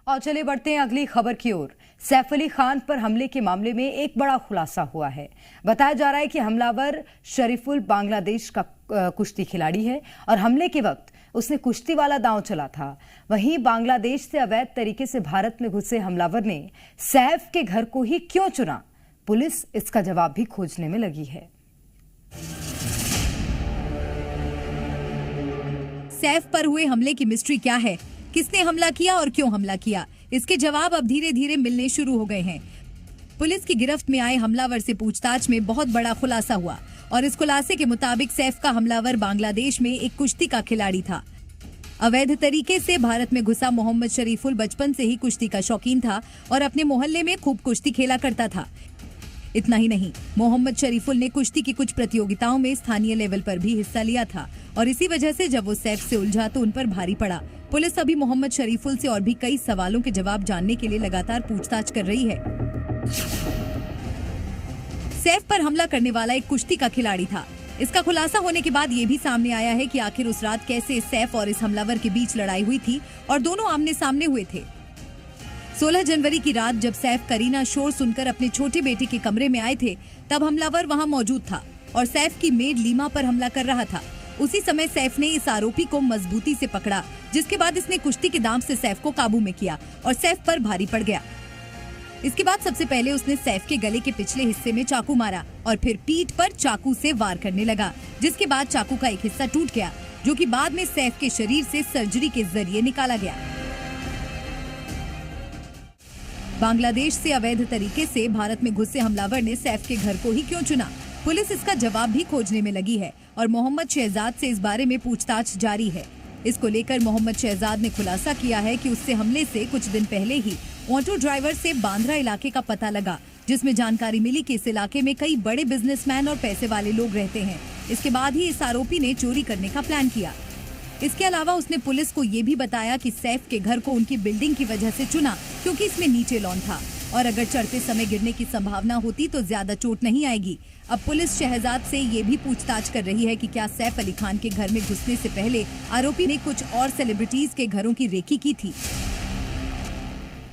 और चले बढ़ते हैं अगली खबर की ओर। सैफ अली खान पर हमले के मामले में एक बड़ा खुलासा हुआ है। बताया जा रहा है कि हमलावर शरीफुल बांग्लादेश का कुश्ती खिलाड़ी है और हमले के वक्त उसने कुश्ती वाला दांव चला था। वहीं बांग्लादेश से अवैध तरीके से भारत में घुसे हमलावर ने सैफ के घर को ही क्यों चुना, पुलिस इसका जवाब भी खोजने में लगी है। सैफ पर हुए हमले की मिस्ट्री क्या है, किसने हमला किया और क्यों हमला किया, इसके जवाब अब धीरे धीरे मिलने शुरू हो गए हैं। पुलिस की गिरफ्त में आए हमलावर से पूछताछ में बहुत बड़ा खुलासा हुआ और इस खुलासे के मुताबिक सैफ का हमलावर बांग्लादेश में एक कुश्ती का खिलाड़ी था। अवैध तरीके से भारत में घुसा मोहम्मद शरीफुल बचपन से ही कुश्ती का शौकीन था और अपने मोहल्ले में खूब कुश्ती खेला करता था। इतना ही नहीं, मोहम्मद शरीफुल ने कुश्ती की कुछ प्रतियोगिताओं में स्थानीय लेवल पर भी हिस्सा लिया था और इसी वजह से जब वो सैफ से उलझा तो उन पर भारी पड़ा। पुलिस अभी मोहम्मद शरीफुल से और भी कई सवालों के जवाब जानने के लिए लगातार पूछताछ कर रही है। सैफ पर हमला करने वाला एक कुश्ती का खिलाड़ी था। इसका खुलासा होने के बाद ये भी सामने आया है कि आखिर उस रात कैसे सैफ और इस हमलावर के बीच लड़ाई हुई थी और दोनों आमने सामने हुए थे। 16 जनवरी की रात जब सैफ करीना शोर सुनकर अपने छोटे बेटे के कमरे में आए थे, तब हमलावर वहां मौजूद था और सैफ की मेड लीमा पर हमला कर रहा था। उसी समय सैफ ने इस आरोपी को मजबूती से पकड़ा, जिसके बाद इसने कुश्ती के दांव से सैफ को काबू में किया और सैफ पर भारी पड़ गया। इसके बाद सबसे पहले उसने सैफ के गले के पिछले हिस्से में चाकू मारा और फिर पीठ पर चाकू से वार करने लगा, जिसके बाद चाकू का एक हिस्सा टूट गया, जो कि बाद में सैफ के शरीर से सर्जरी के जरिए निकाला गया। बांग्लादेश से अवैध तरीके से भारत में घुसे हमलावर ने सैफ के घर को ही क्यों चुना, पुलिस इसका जवाब भी खोजने में लगी है और मोहम्मद शहजाद से इस बारे में पूछताछ जारी है। इसको लेकर मोहम्मद शहजाद ने खुलासा किया है कि उससे हमले से कुछ दिन पहले ही ऑटो ड्राइवर से बांद्रा इलाके का पता लगा, जिसमें जानकारी मिली कि इस इलाके में कई बड़े बिजनेसमैन और पैसे वाले लोग रहते हैं। इसके बाद ही इस आरोपी ने चोरी करने का प्लान किया। इसके अलावा उसने पुलिस को ये भी बताया कि सैफ के घर को उनकी बिल्डिंग की वजह से चुना क्योंकि इसमें नीचे लॉन था और अगर चढ़ते समय गिरने की संभावना होती तो ज्यादा चोट नहीं आएगी। अब पुलिस शहजाद से ये भी पूछताछ कर रही है कि क्या सैफ अली खान के घर में घुसने से पहले आरोपी ने कुछ और सेलिब्रिटीज के घरों की रेकी की थी।